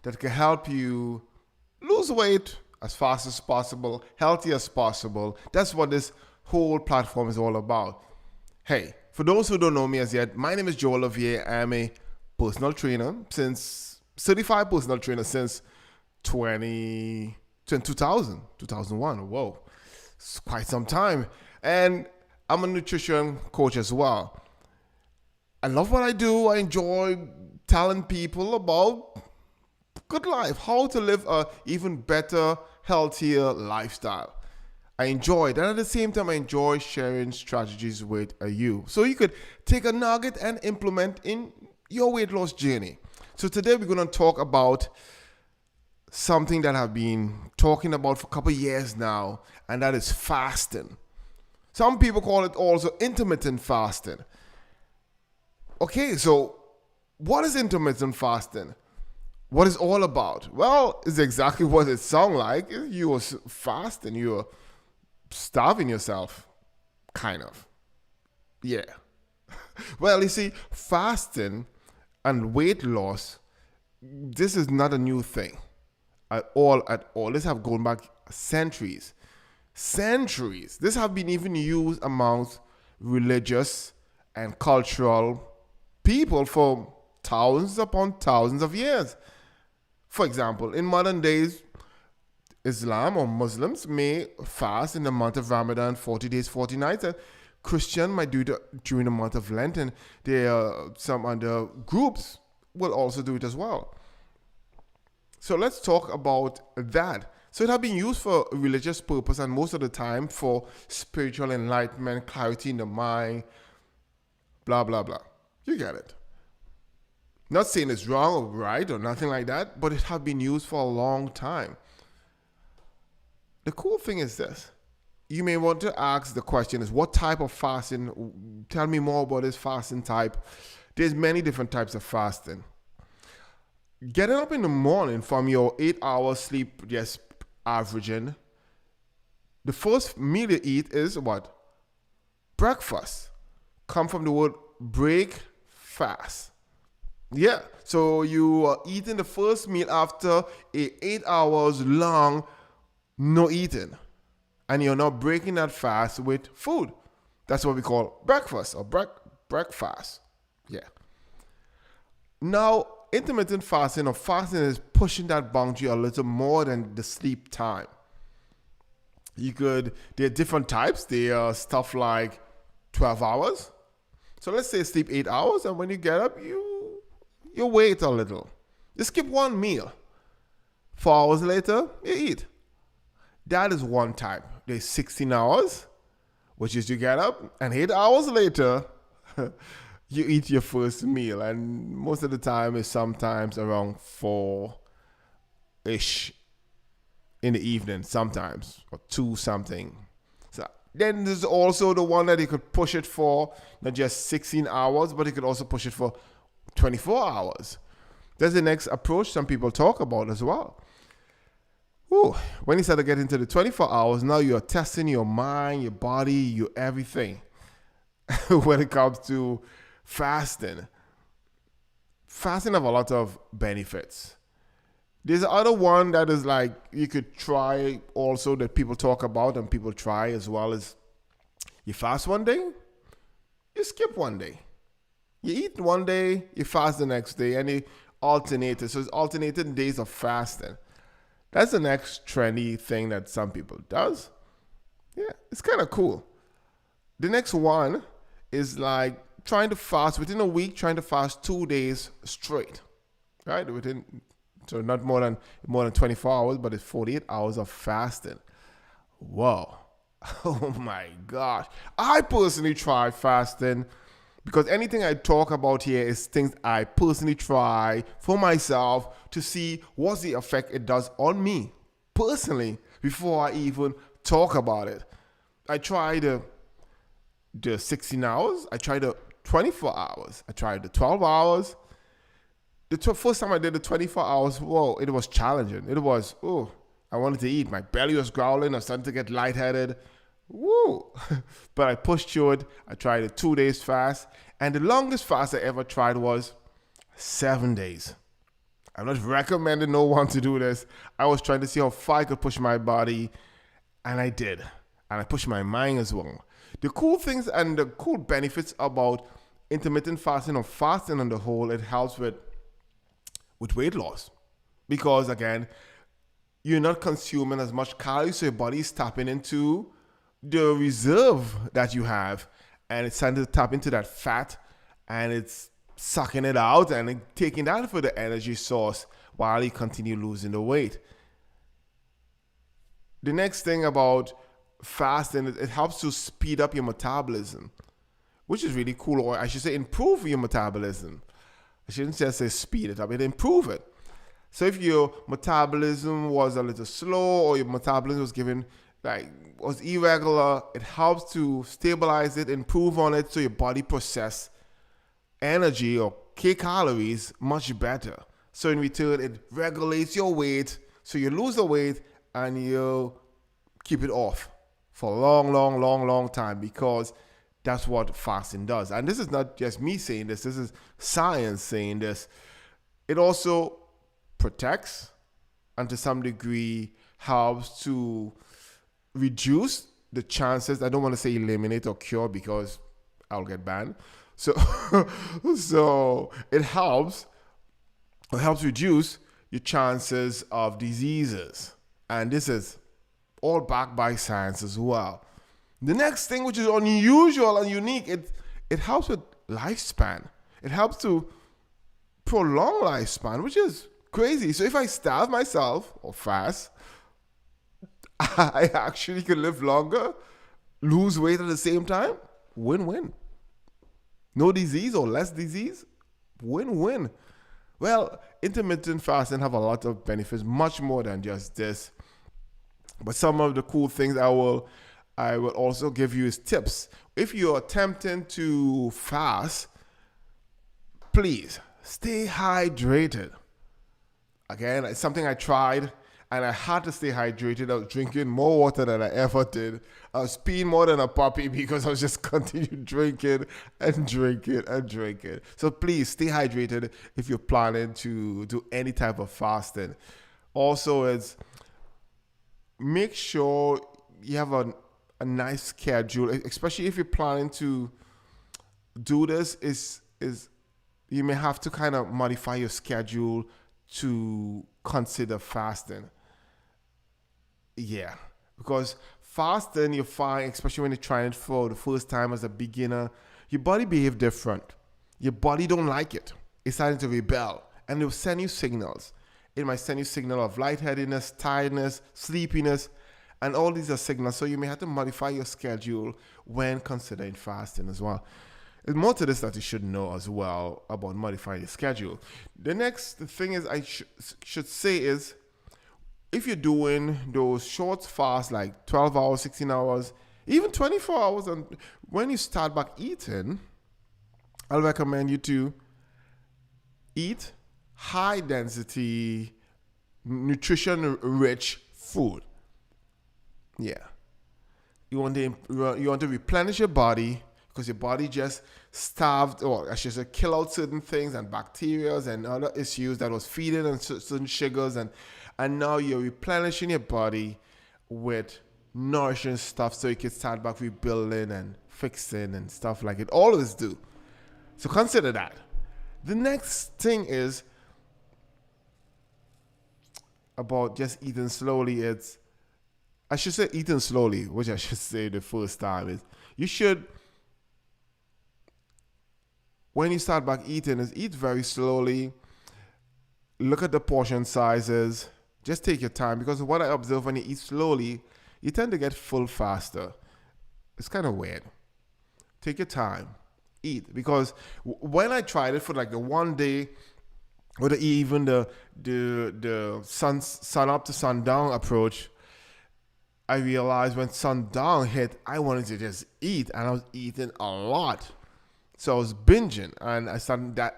that can help you lose weight as fast as possible, healthy as possible. That's what this whole platform is all about. Hey, for those who don't know me as yet, my name is Joel Levia. I'm a personal trainer since certified personal trainer since 2000, 2001. Whoa, it's quite some time. And I'm a nutrition coach as well. I love what I do. I enjoy telling people about good life, how to live a even better, healthier lifestyle. I enjoy it, and at the same time, I enjoy sharing strategies with you, so you could take a nugget and implement in your weight loss journey. So today we're going to talk about something that I've been talking about for a couple of years now, and that is fasting. Some people call it also intermittent fasting. Okay, so what is intermittent fasting? What is all about? Well, it's exactly what it sounds like. You're fasting, you're starving yourself, kind of. Yeah. Well, you see, fasting and weight loss, this is not a new thing at all, at all. This have gone back centuries. Centuries. This have been even used amongst religious and cultural people for thousands upon thousands of years. For example, in modern days, Islam or Muslims may fast in the month of Ramadan, 40 days, 40 nights, and Christian might do it during the month of Lent, and some other groups will also do it as well. So let's talk about that. So it has been used for religious purpose and most of the time for spiritual enlightenment, clarity in the mind, blah, blah, blah. You get it. Not saying it's wrong or right or nothing like that, but it has been used for a long time. The cool thing is this. You may want to ask the question is, what type of fasting? Tell me more about this fasting type. There's many different types of fasting. Getting up in the morning from your 8 hours sleep, just averaging, the first meal you eat is what? Breakfast. Come from the word break, fast. Yeah, so you are eating the first meal after a 8 hours long no eating. And you're not breaking that fast with food. That's what we call breakfast or breakfast. Yeah. Now, intermittent fasting or fasting is pushing that boundary a little more than the sleep time. There are different types. There are stuff like 12 hours. So let's say sleep 8 hours, and when you get up, you wait a little. You skip one meal. 4 hours later, you eat. That is one type. There's 16 hours, which is you get up, and 8 hours later, you eat your first meal. And most of the time is sometimes around 4-ish in the evening, sometimes, or 2 something. So then there's also the one that you could push it for not just 16 hours, but you could also push it for 24 hours. That's the next approach some people talk about as well. Ooh, when you start to get into the 24 hours, now you're testing your mind, your body, your everything when it comes to fasting. Fasting have a lot of benefits. There's another one that is like you could try also that people talk about and people try as well as you fast one day, you skip one day. You eat one day, you fast the next day, and you alternate it. So it's alternating days of fasting. That's the next trendy thing that some people does. Yeah, it's kind of cool. The next one is like trying to fast within a week, trying to fast 2 days straight, right? So not more than 24 hours, but it's 48 hours of fasting. Whoa. Oh my gosh. I personally try fasting because anything I talk about here is things I personally try for myself to see what's the effect it does on me personally before I even talk about it. I tried the 16 hours. I tried the 24 hours. I tried the 12 hours. The first time I did the 24 hours, whoa, it was challenging. It was, I wanted to eat. My belly was growling. I was starting to get lightheaded. Woo! But I pushed through it. I tried a 2 days fast. And the longest fast I ever tried was 7 days. I'm not recommending no one to do this. I was trying to see how far I could push my body, and I did. And I pushed my mind as well. The cool things and the cool benefits about intermittent fasting or fasting on the whole, it helps with weight loss. Because again, you're not consuming as much calories, so your body is tapping into the reserve that you have, and it's trying to tap into that fat, and it's sucking it out and taking that for the energy source while you continue losing the weight. The next thing about fasting, it helps to speed up your metabolism, which is really cool, or I should say improve your metabolism. I shouldn't just say speed it up, it improve it. So if your metabolism was a little slow, or your metabolism was irregular, it helps to stabilize it, improve on it, so your body process energy or calories much better. So in return, it regulates your weight, so you lose the weight and you keep it off for a long time, because that's what fasting does. And this is not just me saying this is science saying this. It also protects and to some degree helps to reduce the chances. I don't want to say eliminate or cure because I'll get banned. So it helps reduce your chances of diseases. And this is all backed by science as well. The next thing, which is unusual and unique, it helps with lifespan. It helps to prolong lifespan, which is crazy. So if I starve myself or fast, I actually can live longer, lose weight at the same time. Win-win. No disease or less disease. Win-win. Well, intermittent fasting have a lot of benefits, much more than just this. But some of the cool things I will also give you is tips. If you're attempting to fast, please stay hydrated. Again, it's something I tried, and I had to stay hydrated. I was drinking more water than I ever did. I was peeing more than a puppy because I was just continuing drinking. So please stay hydrated if you're planning to do any type of fasting. Also, make sure you have a nice schedule, especially if you're planning to do this. Is you may have to kind of modify your schedule to consider fasting. Yeah, because fasting, you find, especially when you're trying it for the first time as a beginner, your body behaves different. Your body don't like it. It's starting to rebel, and it will send you signals. It might send you signal of lightheadedness, tiredness, sleepiness, and all these are signals. So you may have to modify your schedule when considering fasting as well. There's more to this that you should know as well about modifying your schedule. The next thing is I should say is, if you're doing those short fasts like 12 hours, 16 hours, even 24 hours, and when you start back eating, I'll recommend you to eat high density, nutrition rich food. Yeah. You want to replenish your body, because your body just starved, or I should say kill out certain things and bacteria and other issues that was feeding on certain sugars, and now you're replenishing your body with nourishing stuff so you can start back rebuilding and fixing and stuff like it always do. So consider that. The next thing is about just eating slowly. I should say eating slowly, which I should say the first time is you should, when you start back eating, is eat very slowly. Look at the portion sizes. Just take your time, because what I observe when you eat slowly, you tend to get full faster. It's kind of weird. Take your time. Eat. Because when I tried it for like the one day, or even the sun up to sundown approach, I realized when sundown hit, I wanted to just eat, and I was eating a lot. So I was binging, and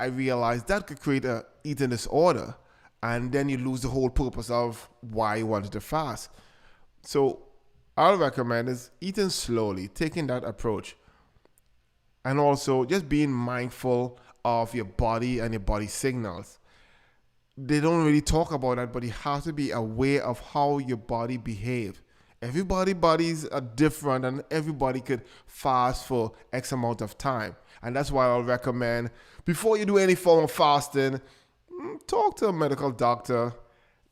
I realized that could create a eating disorder, and then you lose the whole purpose of why you wanted to fast. So I'll recommend is eating slowly, taking that approach, and also just being mindful of your body and your body signals. they don't really talk about that, but you have to be aware of how your body behaves. Everybody's bodies are different, and everybody could fast for X amount of time. And that's why I'll recommend, before you do any form of fasting, talk to a medical doctor.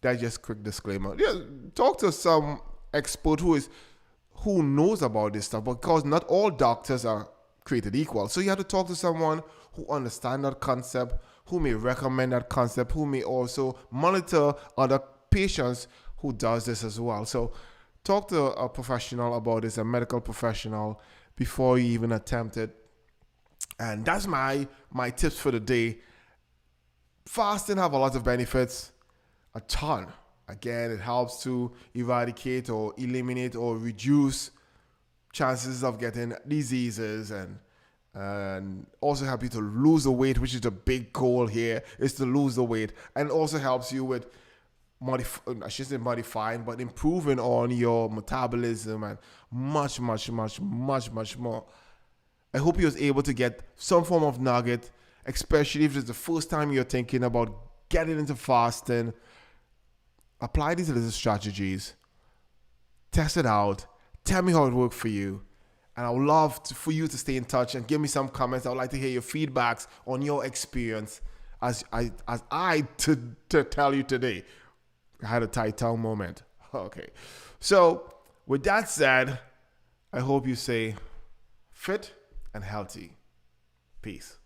That's just quick disclaimer. Yeah, talk to some expert who knows about this stuff, because not all doctors are created equal. So you have to talk to someone who understands that concept, who may recommend that concept, who may also monitor other patients who does this as well. So talk to a professional about this, a medical professional, before you even attempt it. And that's my tips for the day. Fasting have a lot of benefits, a ton. Again, it helps to eradicate or eliminate or reduce chances of getting diseases, and also help you to lose the weight, which is the big goal here, is to lose the weight, and also helps you with modifying, but improving on your metabolism and much more. I hope you was able to get some form of nugget, especially if it's the first time you're thinking about getting into fasting. Apply these little strategies, test it out, tell me how it worked for you. And I would love for you to stay in touch and give me some comments. I would like to hear your feedbacks on your experience as I to tell you today. I had a tight tongue moment. Okay. So with that said, I hope you stay fit and healthy. Peace.